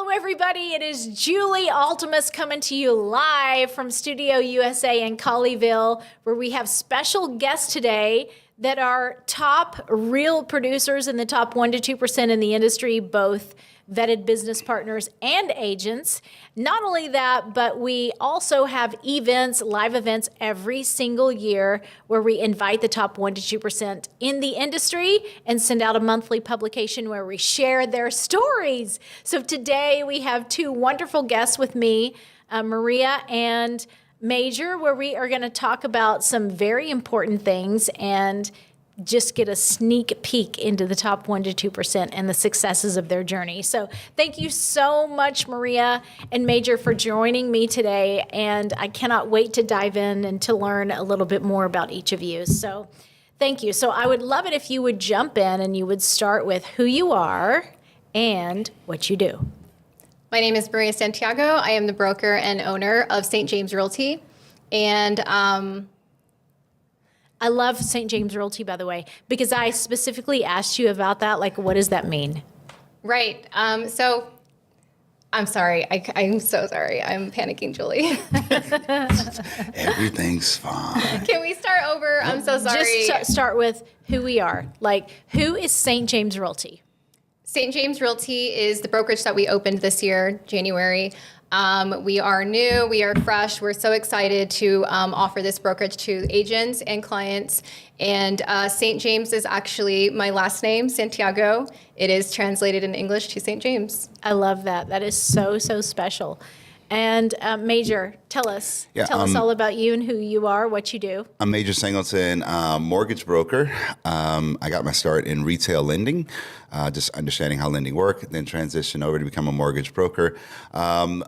Hello, everybody. It is Julie Altemus coming to you live from Studio USA in Colleyville, where we have special guests today that are top real producers in the top 1% to 2% in the industry, both vetted business partners and agents. Not only that, but we also have events, live events every single year where we invite the top 1% to 2% in the industry and send out a monthly publication where we share their stories. So today we have two wonderful guests with me, Maria and Major, where we are going to talk about some very important things and just get a sneak peek into the top 1% to 2% and the successes of their journey. So thank you so much, Maria and Major, for joining me today. And I cannot wait to dive in and to learn a little bit more about each of you. So thank you. So I would love it if you would jump in and you would start with who you are and what you do. My name is Maria Santiago. I am the broker and owner of St. James Realty. And I love St. James Realty, by the way, because I specifically asked you about that. Like, what does that mean? Right. So I'm sorry. I'm so sorry. I'm panicking, Julie. Everything's fine. Can we start over? I'm so sorry. Just start with who we are. Like, who is St. James Realty? St. James Realty is the brokerage that we opened this year, January. We are new, we are fresh. We're so excited to offer this brokerage to agents and clients. And St. James is actually my last name, Santiago. It is translated in English to St. James. I love that. That is so, so special. And Major, tell us all about you and who you are, what you do. I'm Major Singleton, mortgage broker. I got my start in retail lending, just understanding how lending worked, then transitioned over to become a mortgage broker.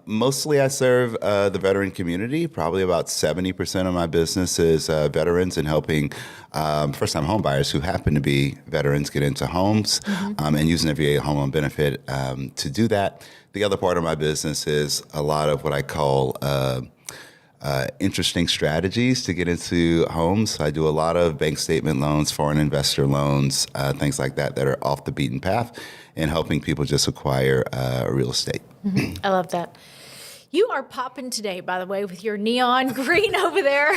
Mostly I serve the veteran community. Probably about 70% of my business is veterans and helping first-time home buyers who happen to be veterans get into homes and using their VA home loan benefit to do that. The other part of my business is a lot of what I call interesting strategies to get into homes. I do a lot of bank statement loans, foreign investor loans, things like that are off the beaten path and helping people just acquire real estate. I love that. You are popping today, by the way, with your neon green over there,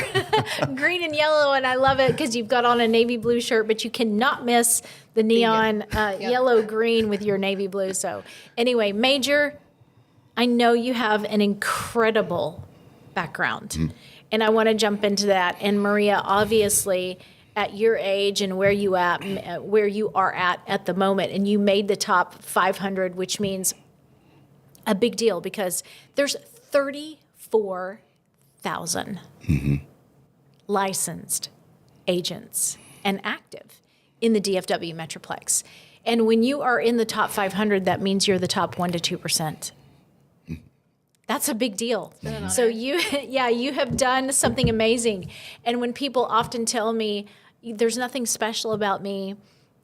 green and yellow, and I love it because you've got on a navy blue shirt, but you cannot miss the neon yellow green with your navy blue. So anyway, Major, I know you have an incredible background, and I want to jump into that. And Maria, obviously, at your age and where you are at the moment, and you made the top 500, which means a big deal because there's 34,000 licensed agents and active in the DFW Metroplex. And when you are in the top 500, that means you're the top 1% to 2%. That's a big deal. So you have done something amazing. And when people often tell me, there's nothing special about me,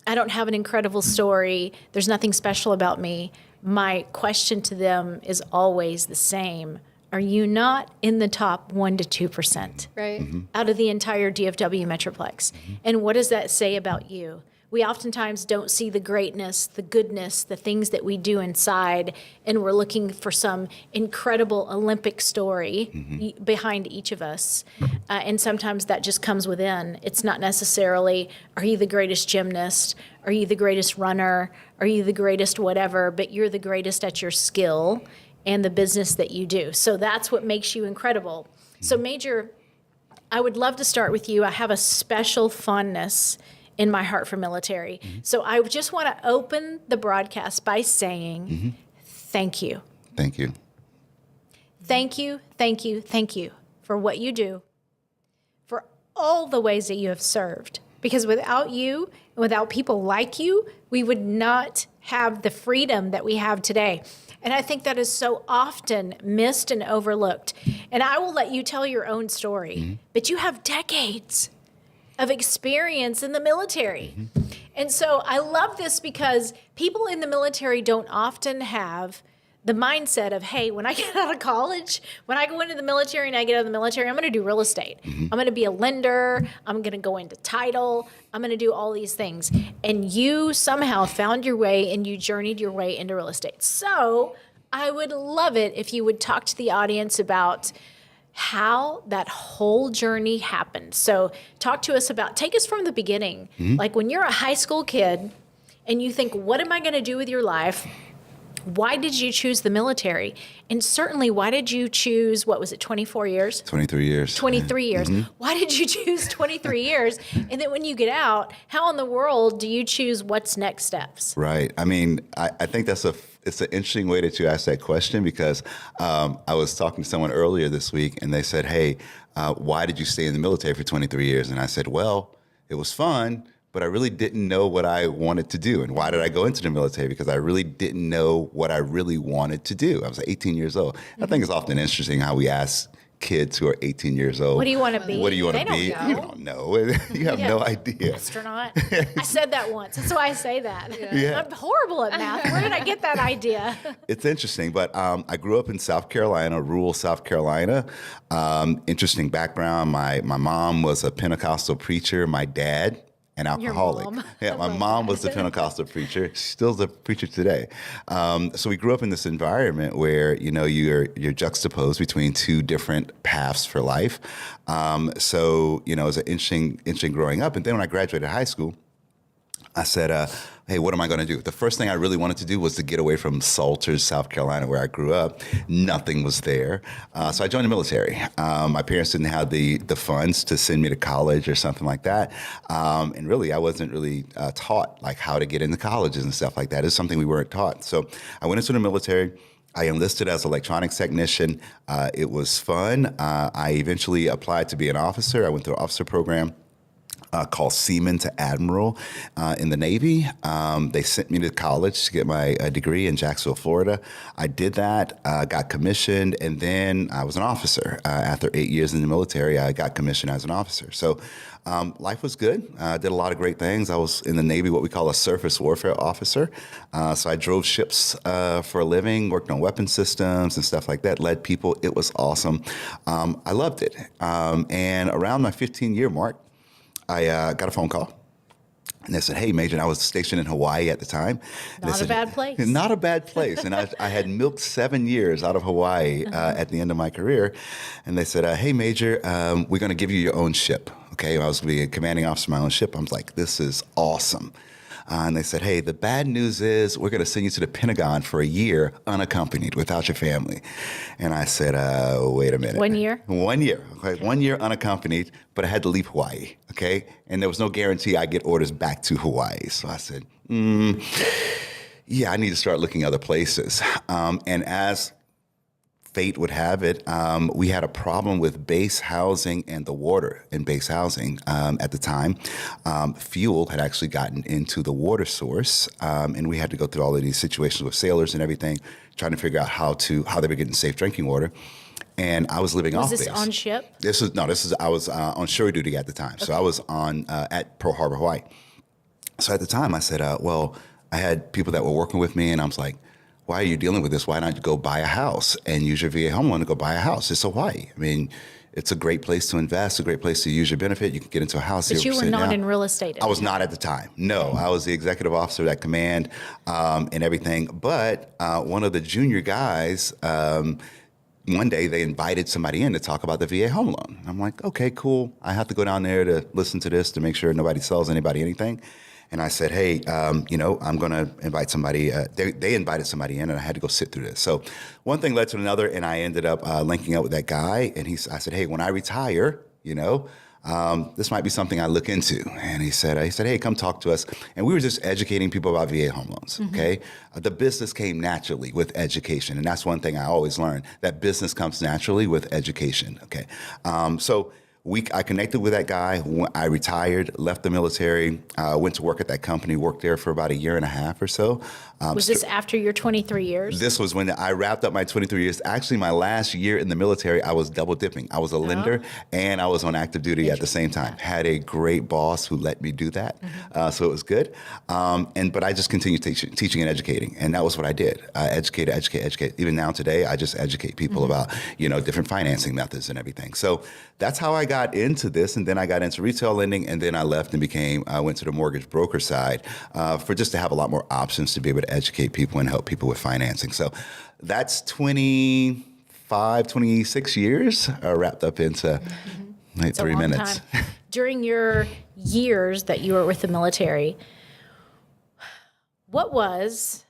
I don't have an incredible story, there's nothing special about me, my question to them is always the same. Are you not in the top 1% to 2%? Right. Out of the entire DFW Metroplex? And what does that say about you? We oftentimes don't see the greatness, the goodness, the things that we do inside, and we're looking for some incredible Olympic story behind each of us. And sometimes that just comes within. It's not necessarily, are you the greatest gymnast? Are you the greatest runner? Are you the greatest whatever? But you're the greatest at your skill and the business that you do. So that's what makes you incredible. So Major, I would love to start with you. I have a special fondness in my heart for military. So I just want to open the broadcast by saying thank you. Thank you. Thank you, thank you, thank you for what you do, for all the ways that you have served. Because without you, and without people like you, we would not have the freedom that we have today. And I think that is so often missed and overlooked. And I will let you tell your own story, but you have decades of experience in the military. And so I love this because people in the military don't often have the mindset of, hey, when I get out of college, when I go into the military and I get out of the military, I'm going to do real estate. I'm going to be a lender. I'm going to go into title. I'm going to do all these things. And you somehow found your way and you journeyed your way into real estate. So I would love it if you would talk to the audience about how that whole journey happened. So take us from the beginning. Like when you're a high school kid and you think, what am I going to do with your life? Why did you choose the military? And certainly, why did you choose, 24 years? 23 years. 23 years. Why did you choose 23 years? And then when you get out, how in the world do you choose what's next steps? Right. I mean, I think it's an interesting way that you asked that question because I was talking to someone earlier this week and they said, hey, why did you stay in the military for 23 years? And I said, well, it was fun, but I really didn't know what I wanted to do. And why did I go into the military? Because I really didn't know what I really wanted to do. I was 18 years old. I think it's often interesting how we ask kids who are 18 years old. What do you want to be? What do you want to be? Don't know. You don't know. You have no idea. Astronaut. I said that once. That's why I say that. Yeah. I'm horrible at math. Where did I get that idea? It's interesting, but I grew up in South Carolina, rural South Carolina. Interesting background. My mom was a Pentecostal preacher. My dad, an alcoholic. mom. Yeah, my mom was the Pentecostal preacher. She's still the preacher today. So we grew up in this environment where you're juxtaposed between two different paths for life. So it was an interesting growing up. And then when I graduated high school, I said, hey, what am I going to do? The first thing I really wanted to do was to get away from Salters, South Carolina, where I grew up. Nothing was there. So I joined the military. My parents didn't have the funds to send me to college or something like that. And really, I wasn't really taught like how to get into colleges and stuff like that. It's something we weren't taught. So I went into the military. I enlisted as an electronics technician. It was fun. I eventually applied to be an officer. I went through an officer program. Called Seaman to Admiral in the Navy. They sent me to college to get my degree in Jacksonville, Florida. I did that, got commissioned, and then I was an officer. After 8 years in the military, I got commissioned as an officer. So life was good. I did a lot of great things. I was in the Navy, what we call a surface warfare officer. So I drove ships for a living, worked on weapon systems and stuff like that, led people. It was awesome. I loved it. And around my 15-year mark, I got a phone call, and they said, hey, Major, and I was stationed in Hawaii at the time. Not a bad place. Not a bad place. And I had milked 7 years out of Hawaii at the end of my career. And they said, hey, Major, we're going to give you your own ship. Okay, I was going to be a commanding officer of my own ship. I was like, this is awesome. And they said, hey, the bad news is we're going to send you to the Pentagon for a year unaccompanied without your family. And I said, wait a minute. 1 year? 1 year. Okay, 1 year unaccompanied, but I had to leave Hawaii. Okay. And there was no guarantee I'd get orders back to Hawaii. So I said, yeah, I need to start looking other places. And as fate would have it, we had a problem with base housing and the water in base housing at the time. Fuel had actually gotten into the water source, and we had to go through all of these situations with sailors and everything, trying to figure out how they were getting safe drinking water. And I was living off base. Was this on ship? I was on shore duty at the time. So I was on at Pearl Harbor, Hawaii. So at the time I said, well, I had people that were working with me, and I was like, why are you dealing with this? Why not you go buy a house and use your VA home loan to go buy a house? It's Hawaii. I mean, it's a great place to invest, a great place to use your benefit. You can get into a house. But you were not in real estate. I was not at the time. No, I was the executive officer of that command and everything. But one of the junior guys, one day they invited somebody in to talk about the VA home loan. I'm like, okay, cool. I have to go down there to listen to this to make sure nobody sells anybody anything. And I said, hey, I'm going to invite somebody. They invited somebody in, and I had to go sit through this. So one thing led to another, and I ended up linking up with that guy. And I said, hey, when I retire, this might be something I look into. And he said, hey, come talk to us. And we were just educating people about VA home loans, okay? The business came naturally with education. And that's one thing I always learned, that business comes naturally with education, okay? I connected with that guy. I retired, left the military, went to work at that company, worked there for about a year and a half or so. Was this after your 23 years? This was when I wrapped up my 23 years. Actually, my last year in the military, I was double dipping. I was a lender and I was on active duty at the same time. Had a great boss who let me do that. So it was good. But I just continued teaching and educating. And that was what I did. Educate. Even now today, I just educate people about, different financing methods and everything. So that's how I got got into this, and then I got into retail lending, and then I left and I went to the mortgage broker side for just to have a lot more options to be able to educate people and help people with financing. So that's 26 years wrapped up into like It's a 3 long minutes. time. During your years that you were with the military, what was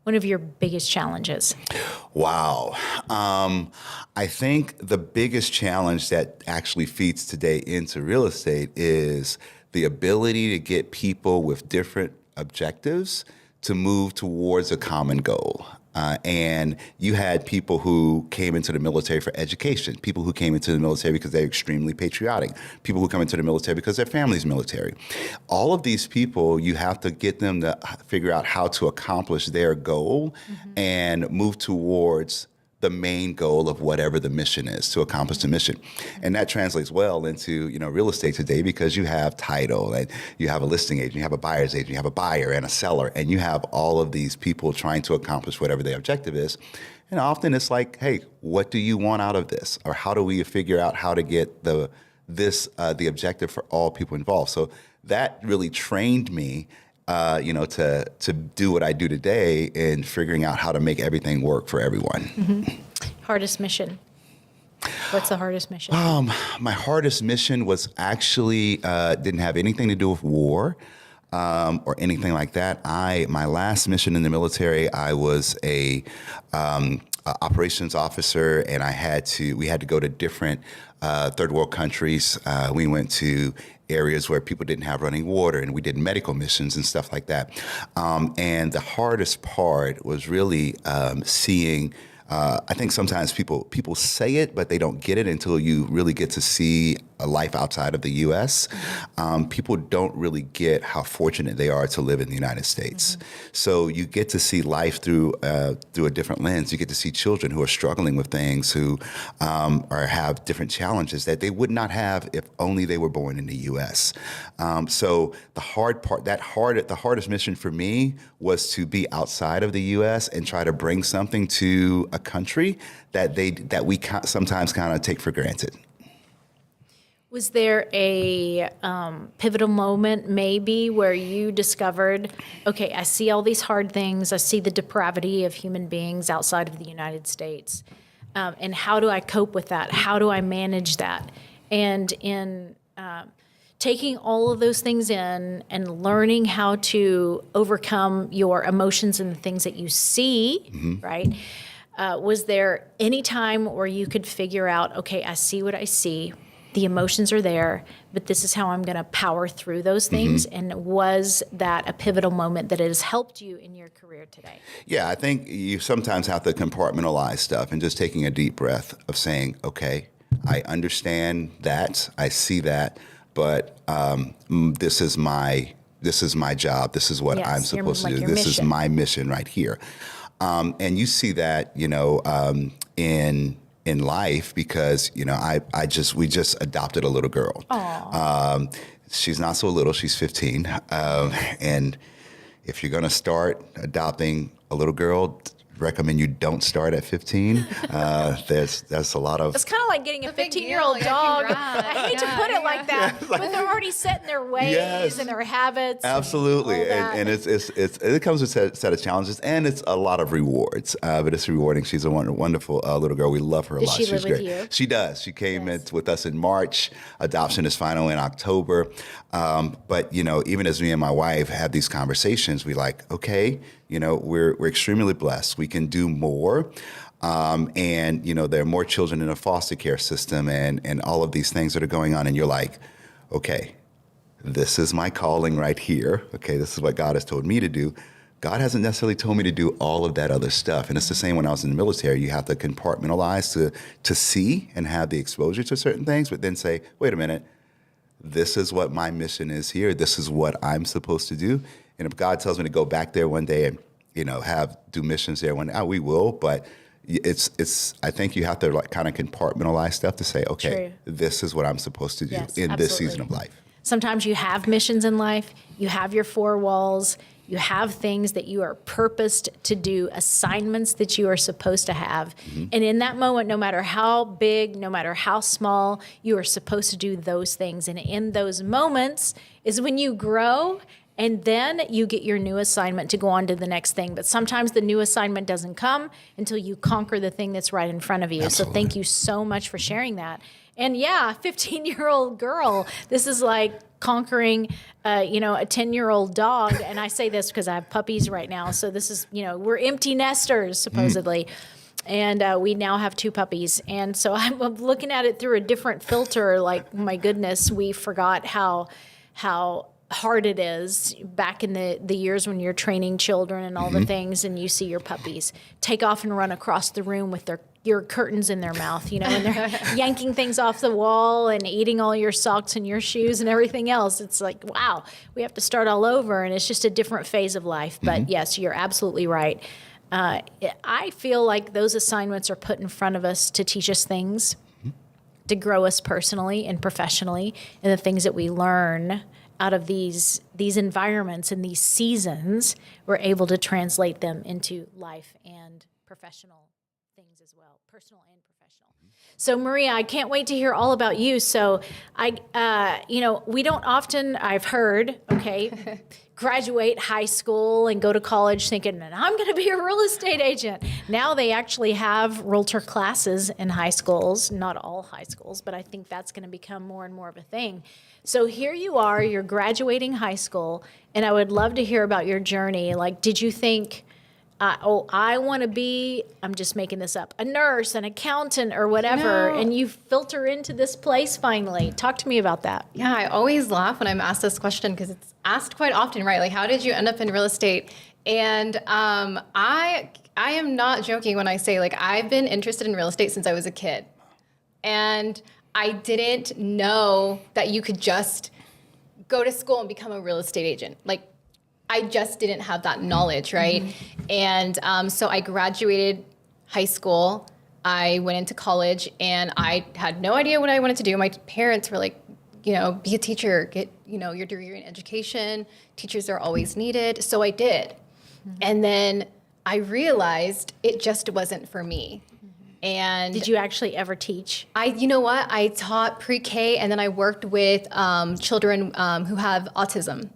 one of your biggest challenges? Wow. I think the biggest challenge that actually feeds today into real estate is the ability to get people with different objectives to move towards a common goal. And you had people who came into the military for education, people who came into the military because they're extremely patriotic, people who come into the military because their family's military. All of these people, you have to get them to figure out how to accomplish their goal and move towards the main goal of whatever the mission is, to accomplish the mission. And that translates well into, real estate today, because you have title and you have a listing agent, you have a buyer's agent, you have a buyer and a seller, and you have all of these people trying to accomplish whatever their objective is. And often it's like, hey, what do you want out of this? Or how do we figure out how to get the objective for all people involved? So that really trained me to do what I do today in figuring out how to make everything work for everyone. Hardest mission? What's the hardest mission? My hardest mission was actually didn't have anything to do with war or anything like that. My last mission in the military, I was a operations officer, and we had to go to different third world countries. We went to areas where people didn't have running water, and we did medical missions and stuff like that. And the hardest part was really seeing. I think sometimes people say it, but they don't get it until you really get to see a life outside of the U.S. People don't really get how fortunate they are to live in the United States. So you get to see life through a different lens. You get to see children who are struggling with things, who or have different challenges that they would not have if only they were born in the U.S. So the hardest mission for me was to be outside of the U.S. and try to bring something to a country that we sometimes kind of take for granted. Was there a pivotal moment maybe where you discovered, okay, I see all these hard things, I see the depravity of human beings outside of the United States, and how do I cope with that? How do I manage that? And in taking all of those things in and learning how to overcome your emotions and the things that you see, right? Was there any time where you could figure out, okay, I see what I see, the emotions are there, but this is how I'm going to power through those things? And was that a pivotal moment that has helped you in your career today? Yeah, I think you sometimes have to compartmentalize stuff, and just taking a deep breath of saying, okay, I understand that, I see that, but this is my job. This is what I'm supposed to do. This is my mission right here. And you see that, in life, because we just adopted a little girl. She's not so little; she's 15. And if you're going to start adopting a little girl, recommend you don't start at 15. That's a lot of. It's kind of like getting a 15-year-old dog. I hate to put it like that, but they're already set in their ways and their habits. Absolutely, and it comes with a set of challenges, and it's a lot of rewards. But it's rewarding. She's a wonderful little girl. We love her a lot. Does she live with you? She does. She came with us in March. Adoption is final in October. But even as me and my wife have these conversations, we like, okay, we're extremely blessed. We can do more. And there are more children in the foster care system and all of these things that are going on. And you're like, okay, this is my calling right here. Okay, this is what God has told me to do. God hasn't necessarily told me to do all of that other stuff. And it's the same when I was in the military. You have to compartmentalize to see and have the exposure to certain things, but then say, wait a minute, this is what my mission is here. This is what I'm supposed to do. And if God tells me to go back there one day and, do missions there one day, we will. But I think you have to kind of compartmentalize stuff to say, okay, this is what I'm supposed to do in this season of life. Sometimes you have missions in life. You have your four walls. You have things that you are purposed to do, assignments that you are supposed to have. And in that moment, no matter how big, no matter how small, you are supposed to do those things. And in those moments is when you grow, and then you get your new assignment to go on to the next thing. But sometimes the new assignment doesn't come until you conquer the thing that's right in front of you. Absolutely. So thank you so much for sharing that. And yeah, 15-year-old girl, this is like conquering, a 10-year-old dog. And I say this because I have puppies right now. So this is, we're empty nesters, supposedly. And we now have 2 puppies. And so I'm looking at it through a different filter. Like, my goodness, we forgot how hard it is back in the years when you're training children and all the things, and you see your puppies take off and run across the room with your curtains in their mouth, and they're yanking things off the wall and eating all your socks and your shoes and everything else. It's like, wow, we have to start all over, and it's just a different phase of life. But yes, you're absolutely right. I feel like those assignments are put in front of us to teach us things, to grow us personally and professionally, and the things that we learn out of these environments and these seasons, we're able to translate them into life and professional things as well, personal and professional. So Maria, I can't wait to hear all about you. So we don't often, I've heard, graduate high school and go to college thinking, I'm going to be a real estate agent. Now they actually have realtor classes in high schools, not all high schools, but I think that's going to become more and more of a thing. So here you are, you're graduating high school, and I would love to hear about your journey. Like, did you think, I want to be, I'm just making this up, a nurse, an accountant, or whatever, and you filter into this place finally? Talk to me about that. Yeah, I always laugh when I'm asked this question because it's asked quite often, right? Like, how did you end up in real estate? And I am not joking when I say, like, I've been interested in real estate since I was a kid. And I didn't know that you could just go to school and become a real estate agent. Like, I just didn't have that knowledge, right? And so I graduated high school. I went into college, and I had no idea what I wanted to do. My parents were like, be a teacher, get, your degree in education. Teachers are always needed. So I did. And then I realized it just wasn't for me. And did you actually ever teach? You know what? I taught pre-K, and then I worked with children who have autism.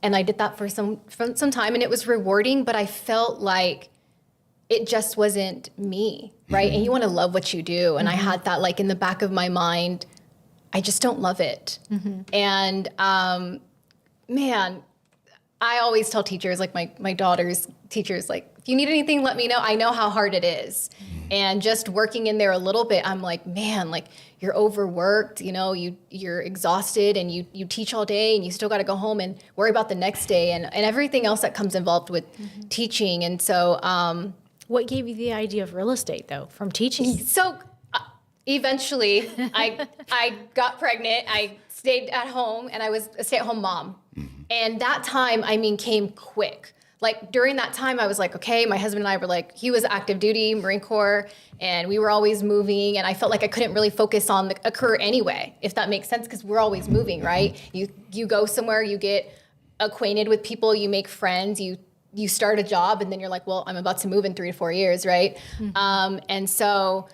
And I did that for some time, and it was rewarding, but I felt like it just wasn't me, right? And you want to love what you do. And I had that like in the back of my mind, I just don't love it. And man, I always tell teachers, like my daughter's teachers, like, if you need anything, let me know. I know how hard it is. And just working in there a little bit, I'm like, man, like, you're overworked, you're exhausted, and you teach all day, and you still got to go home and worry about the next day and everything else that comes involved with teaching. And so, what gave you the idea of real estate, though, from teaching? So eventually I got pregnant. I stayed at home, and I was a stay-at-home mom. And that time, came quick. Like, during that time, I was like, okay, my husband and I were like, he was active duty, Marine Corps, and we were always moving, and I felt like I couldn't really focus on a career anyway, if that makes sense, because we're always moving, right? You go somewhere, you get acquainted with people, you make friends, you start a job, and then you're like, well, I'm about to move in 3 to 4 years, right? And so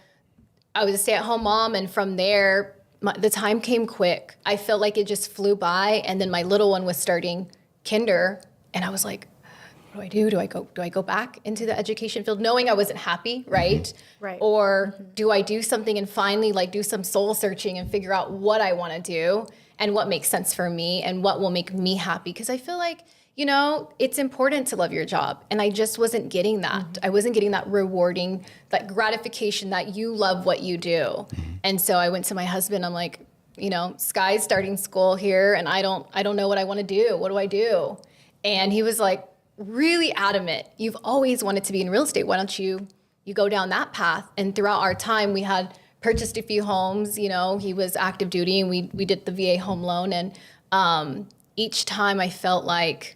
I was a stay-at-home mom, and from there, the time came quick. I felt like it just flew by, and then my little one was starting kinder, and I was like, what do I do? Do I go back into the education field, knowing I wasn't happy, right? Right. Or do I do something and finally like do some soul searching and figure out what I want to do and what makes sense for me and what will make me happy? Because I feel like, it's important to love your job. And I just wasn't getting that. I wasn't getting that rewarding, that gratification that you love what you do. And so I went to my husband. I'm like, Sky's starting school here, and I don't know what I want to do. What do I do? And he was like, really adamant. You've always wanted to be in real estate. Why don't you go down that path? And throughout our time, we had purchased a few homes. He was active duty, and we did the VA home loan. And each time I felt like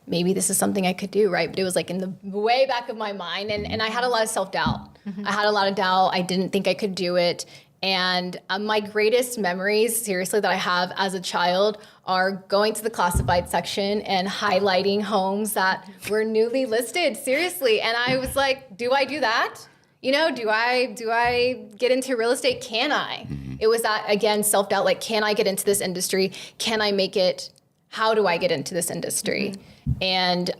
maybe this is something I could do, right? But it was like in the way back of my mind. And I had a lot of self-doubt. I had a lot of doubt. I didn't think I could do it. And my greatest memories, seriously, that I have as a child are going to the classified section and highlighting homes that were newly listed, seriously. And I was like, do I do that? You know, do I get into real estate? Can I? It was that, again, self-doubt, like, can I get into this industry? Can I make it? How do I get into this industry? And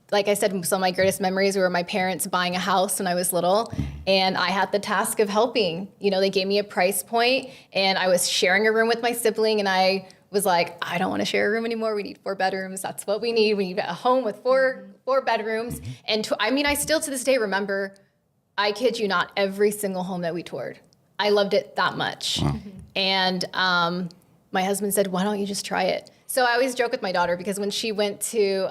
like I said, some of my greatest memories were my parents buying a house when I was little, and I had the task of helping. You know, they gave me a price point, and I was sharing a room with my sibling, and I was like, I don't want to share a room anymore. We need 4 bedrooms. That's what we need. We need a home with four bedrooms. And I still to this day remember, I kid you not, every single home that we toured. I loved it that much. Wow. And my husband said, why don't you just try it? So I always joke with my daughter, because when she went to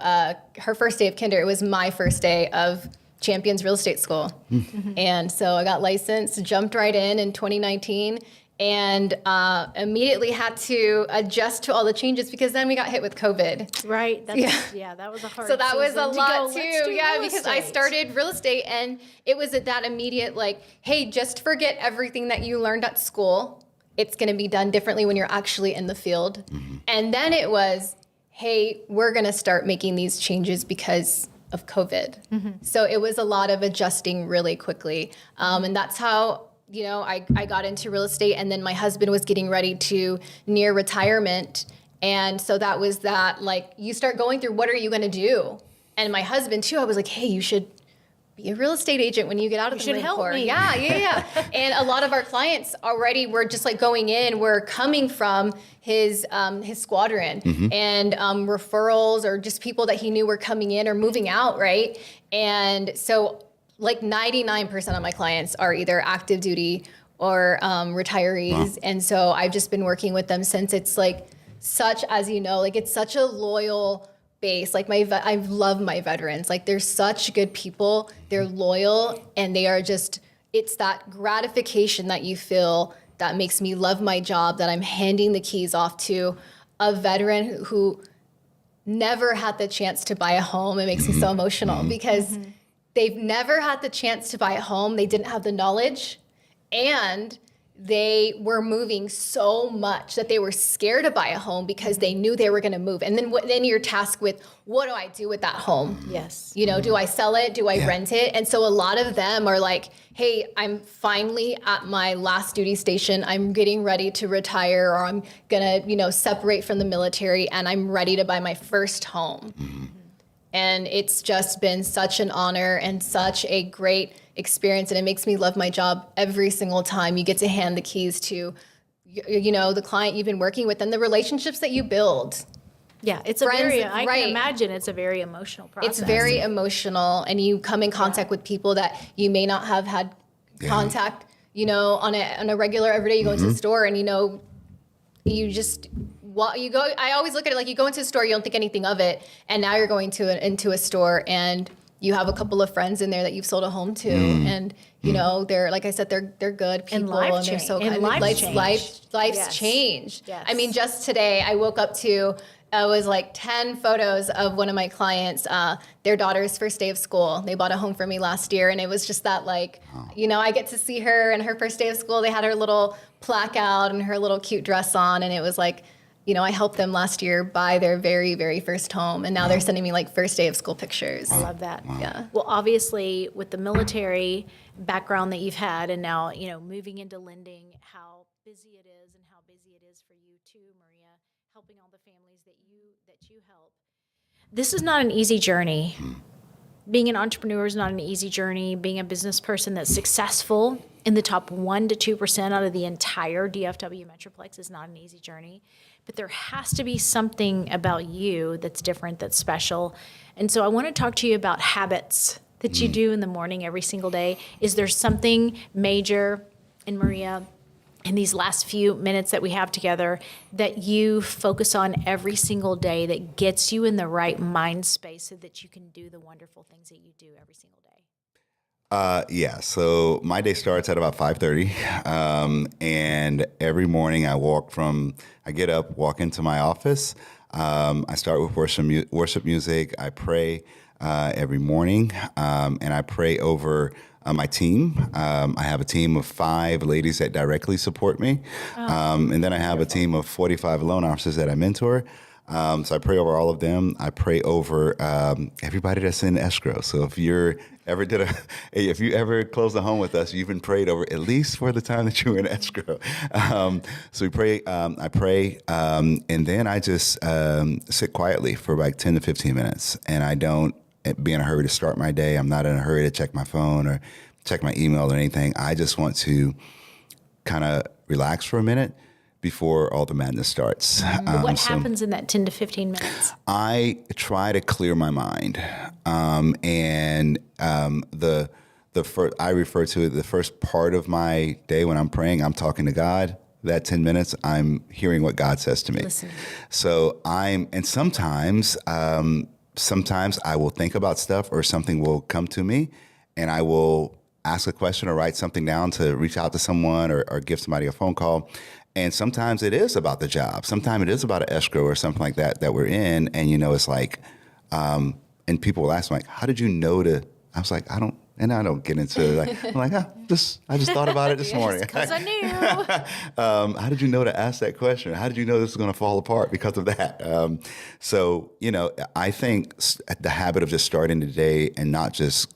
her first day of kinder, it was my first day of Champions Real Estate School. And so I got licensed, jumped right in 2019, and immediately had to adjust to all the changes, because then we got hit with COVID. Right. That was a hard So that was a lot too. Yeah, because I started real estate, and it was at that immediate, like, hey, just forget everything that you learned at school. It's going to be done differently when you're actually in the field. And then it was, hey, we're going to start making these changes because of COVID. So it was a lot of adjusting really quickly. And that's how, you know, I got into real estate. And then my husband was getting ready to near retirement. And so that was that, like, you start going through, what are you going to do? And my husband too, I was like, hey, you should be a real estate agent when you get out of the Marine Corps. Yeah. And a lot of our clients already were just like going in, were coming from his squadron, and referrals, or just people that he knew were coming in or moving out, right? And so like 99% of my clients are either active duty or retirees. Wow. And so I've just been working with them since. It's like such, as you know, like, it's such a loyal base. Like, I love my veterans. Like, they're such good people. They're loyal, and they are just, it's that gratification that you feel that makes me love my job, that I'm handing the keys off to a veteran who never had the chance to buy a home. It makes me so emotional, because they've never had the chance to buy a home. They didn't have the knowledge, and they were moving so much that they were scared to buy a home because they knew they were going to move. And then you're tasked with, what do I do with that home? Yes. You know, do I sell it? Do I rent it? And so a lot of them are like, hey, I'm finally at my last duty station. I'm getting ready to retire, or I'm going to, you know, separate from the military, and I'm ready to buy my first home. And it's just been such an honor and such a great experience, and it makes me love my job every single time you get to hand the keys to, you know, the client you've been working with, and the relationships that you build. Yeah, it's I can imagine it's a very emotional process. It's very emotional, and you come in contact with people that you may not have had contact, you know, on a regular everyday. You go into the store, and, you know, you just, I always look at it like, you go into a store, you don't think anything of it, and now you're going into a store, and you have a couple of friends in there that you've sold a home to, and, you know, they're, like I said, they're good people, and they're so kind. Life's changed. Yes. I mean, just today I woke up to, it was like 10 photos of one of my clients, their daughter's first day of school. They bought a home for me last year, and it was just that, like, you know, I get to see her and her first day of school. They had her little plaque out and her little cute dress on, and it was like, you know, I helped them last year buy their very, very first home, and now they're sending me like first day of school pictures. I love that. Yeah. Well, obviously, with the military background that you've had, and now, you know, moving into lending, how busy it is, and how busy it is for you too, Maria, helping all the families that you help. This is not an easy journey. Being an entrepreneur is not an easy journey. Being a business person that's successful in the top 1% to 2% out of the entire DFW Metroplex is not an easy journey. But there has to be something about you that's different, that's special. And so I want to talk to you about habits that you do in the morning every single day. Is there something major, in Maria, in these last few minutes that we have together, that you focus on every single day that gets you in the right mind space so that you can do the wonderful things that you do every single day? Yeah, so my day starts at about 5:30, and every morning I get up, walk into my office. I start with worship music. I pray every morning, and I pray over my team. I have a team of 5 ladies that directly support me. And then I have a team of 45 loan officers that I mentor. So I pray over all of them. I pray over everybody that's in escrow. So if you're if you ever closed a home with us, you've been prayed over at least for the time that you were in escrow. So we pray. I pray, and then I just sit quietly for like 10 to 15 minutes, and I don't be in a hurry to start my day. I'm not in a hurry to check my phone or check my email or anything. I just want to kind of relax for a minute before all the madness starts. What happens in that 10 to 15 minutes? I try to clear my mind, and I refer to it, the first part of my day when I'm praying, I'm talking to God. That 10 minutes, I'm hearing what God says to me. Listening. So sometimes I will think about stuff, or something will come to me, and I will ask a question or write something down to reach out to someone or give somebody a phone call. And sometimes it is about the job. Sometimes it is about an escrow or something like that we're in. And, it's like, and people will ask me, like, how did you know I was like, I don't get into it. I'm like, I just thought about it this morning. Because I knew. How did you know to ask that question? How did you know this was going to fall apart because of that? So, I think the habit of just starting the day and not just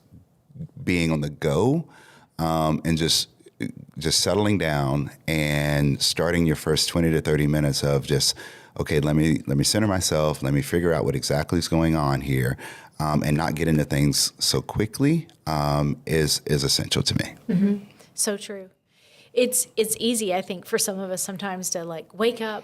being on the go, and just settling down and starting your first 20 to 30 minutes of just, okay, let me center myself. Let me figure out what exactly is going on here, and not get into things so quickly, is essential to me. Mm-hmm. So true. It's easy, I think, for some of us sometimes to like wake up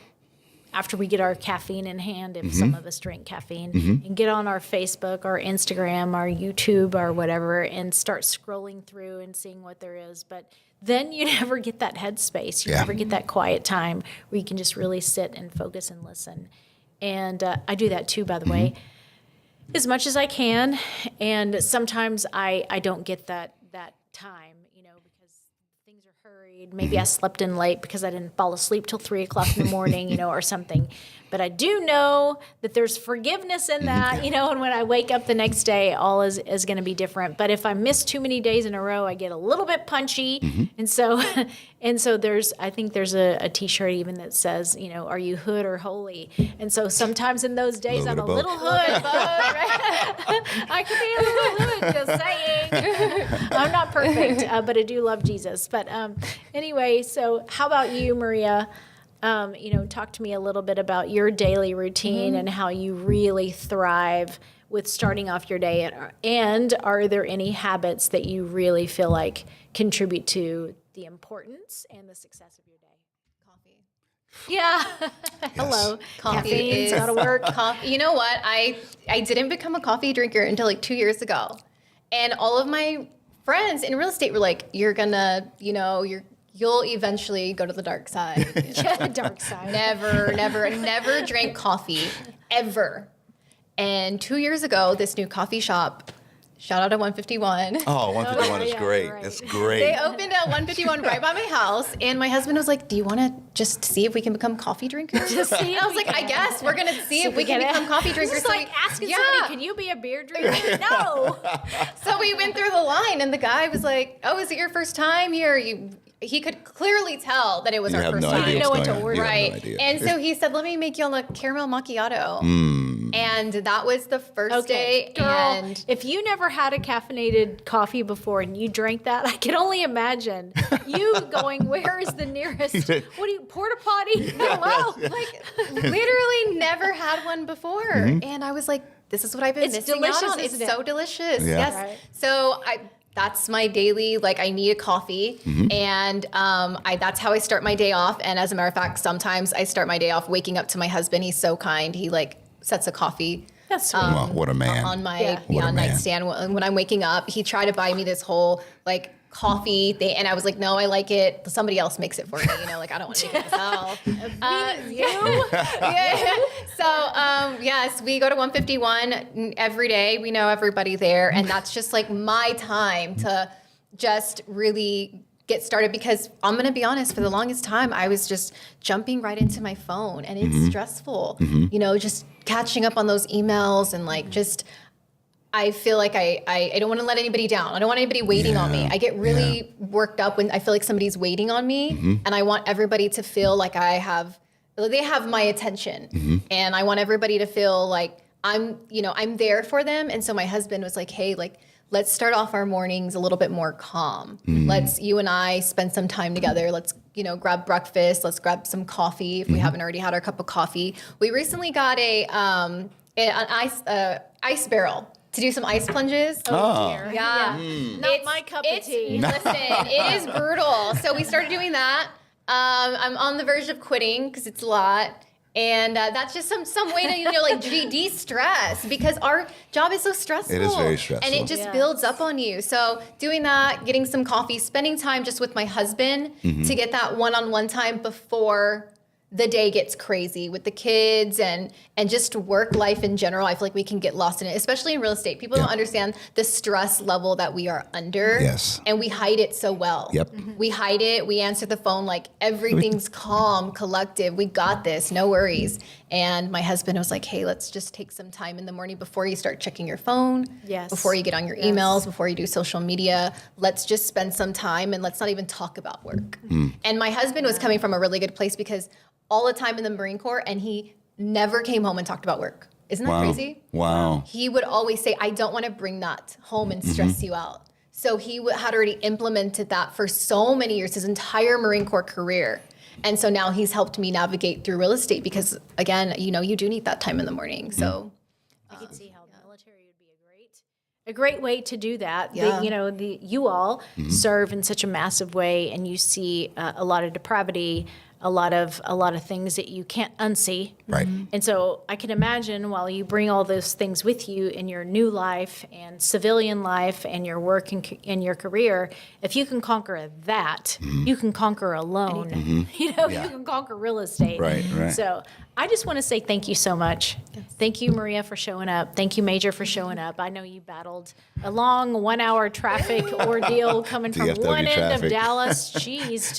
after we get our caffeine in hand, if some of us drink caffeine, and get on our Facebook, our Instagram, our YouTube, or whatever, and start scrolling through and seeing what there is. But then you never get that headspace. You never get that quiet time where you can just really sit and focus and listen. And I do that too, by the way, as much as I can. And sometimes I don't get that time, because things are hurried. Maybe I slept in late because I didn't fall asleep till 3 o'clock in the morning, or something. But I do know that there's forgiveness in that, and when I wake up the next day, all is going to be different. But if I miss too many days in a row, I get a little bit punchy. And so I think there's a t-shirt even that says, are you hood or holy? And so sometimes in those days, I'm a little hood, right? I could be a little hood, just saying. I'm not perfect, but I do love Jesus. But anyway, so how about you, Maria? Talk to me a little bit about your daily routine and how you really thrive with starting off your day. And are there any habits that you really feel like contribute to the importance and the success of your day? Coffee. Yeah. Hello. Coffee Caffeine's is gotta work. Coffee. You know what? I didn't become a coffee drinker until like 2 years ago. And all of my friends in real estate were like, you're gonna, you'll eventually go to the dark side. Yeah, dark side. Never drank coffee, ever. And 2 years ago, this new coffee shop, shout out to 151. Oh, 151 is great. Right. It's great. They opened at 151 right by my house, and my husband was like, do you want to just see if we can become coffee drinkers? Just see if I was we like, I can. guess we're going to see if we can become coffee drinkers. It's like asking somebody, can you be a beer drinker? No. So we went through the line, and the guy was like, oh, is it your first time here? He could clearly tell that it was You our have first no time. idea You didn't know what's what to going on. order. You have Right. no idea. And so he said, let me make you a caramel macchiato. And that was the first day. Girl, And if you never had a caffeinated coffee before and you drank that, I can only imagine you going, where is the nearest, porta potty? Hello? like literally never had one before. And I was like, this is what I've been It's missing delicious, out on. isn't It's it? so delicious. Yeah. Yes. Right. So that's my daily, I need a coffee. And that's how I start my day off. And as a matter of fact, sometimes I start my day off waking up to my husband. He's so kind. He sets a coffee That's sweet. Wow, what a man. on my Yeah. What a man. nightstand when I'm waking up. He tried to buy me this whole coffee thing, and I was like, no, I like it. Somebody else makes it for me. I don't want to make it myself. Yeah. So yes, we go to 151 every day. We know everybody there, and that's just my time to just really get started, because I'm going to be honest, for the longest time, I was just jumping right into my phone, and it's stressful, just catching up on those emails and I feel like I don't want to let anybody down. I don't want anybody waiting on me. I get really worked up when I feel like somebody's waiting on me, and I want everybody to feel like they have my attention, and I want everybody to feel like I'm there for them. And so my husband was like, hey, like, let's start off our mornings a little bit more calm. You and I spend some time together. Let's, grab breakfast. Let's grab some coffee if we haven't already had our cup of coffee. We recently got an ice barrel to do some ice plunges. Oh, dear. Yeah. Not my cup of tea. Listen, it is brutal. So we started doing that. I'm on the verge of quitting because it's a lot. And that's just some way to de-stress, because our job is so stressful. It is very stressful. And it just builds up on you. So doing that, getting some coffee, spending time just with my husband to get that one-on-one time before the day gets crazy with the kids and just work life in general. I feel like we can get lost in it, especially in real estate. People don't understand the stress level that we are under. Yes. And we hide it so well. Yep. We hide it. We answer the phone like everything's calm, collective. We got this, no worries. And my husband was like, hey, let's just take some time in the morning before you start checking your phone, before you get on your emails, before you do social media. Let's just spend some time and let's not even talk about work. And my husband was coming from a really good place because all the time in the Marine Corps, and he never came home and talked about work. Isn't that crazy? Wow. He would always say, I don't want to bring that home and stress you out. So he had already implemented that for so many years, his entire Marine Corps career. And so now he's helped me navigate through real estate because, again, you do need that time in the morning. So I can see how the military would be a great way to do that. Yeah. You all serve in such a massive way, and you see a lot of depravity, a lot of things that you can't unsee. Right. And so I can imagine, while you bring all those things with you in your new life and civilian life and your work and your career, if you can conquer that, you can conquer a loan. You can conquer real estate. Right. So I just want to say thank you so much. Yes. Thank you, Maria, for showing up. Thank you, Major, for showing up. I know you battled a long 1-hour traffic ordeal coming from DFW one end of traffic. Dallas, to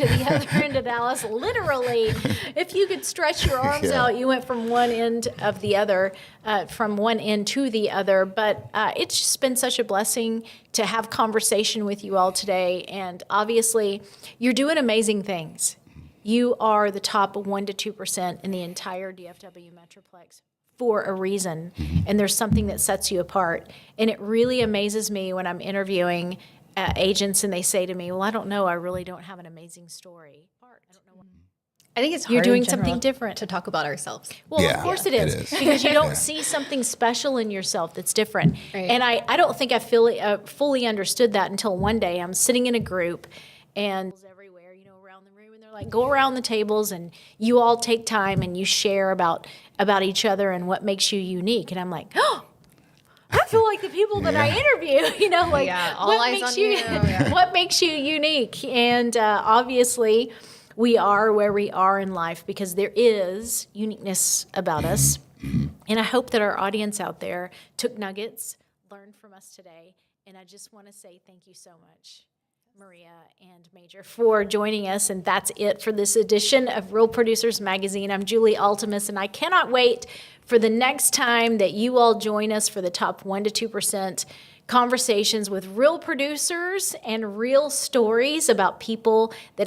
the other end of Dallas. Literally, if you could stretch your arms out, you went from one end of the other, from one end to the other. But it's just been such a blessing to have conversation with you all today. And obviously, you're doing amazing things. You are the top 1% to 2% in the entire DFW Metroplex for a reason. And there's something that sets you apart. And it really amazes me when I'm interviewing agents and they say to me, well, I don't know, I really don't have an amazing story. I don't know what. I think it's hard You're doing in general something different to talk about ourselves. Well, Yeah, of course it it is. is. Because you don't see something special in yourself that's different. Right. And I don't think I fully understood that until one day I'm sitting in a group and everywhere, around the room, and they're like, go around the tables and you all take time and you share about each other and what makes you unique. And I'm like, oh, I feel like the people that I interview, all what eyes makes on you, you. Yeah. what makes you unique? And obviously, we are where we are in life because there is uniqueness about us. And I hope that our audience out there took nuggets, learned from us today. And I just want to say thank you so much, Maria and Major, for joining us. And that's it for this edition of Real Producers Magazine. I'm Julie Altemus, and I cannot wait for the next time that you all join us for the top 1% to 2% conversations with real producers and real stories about people that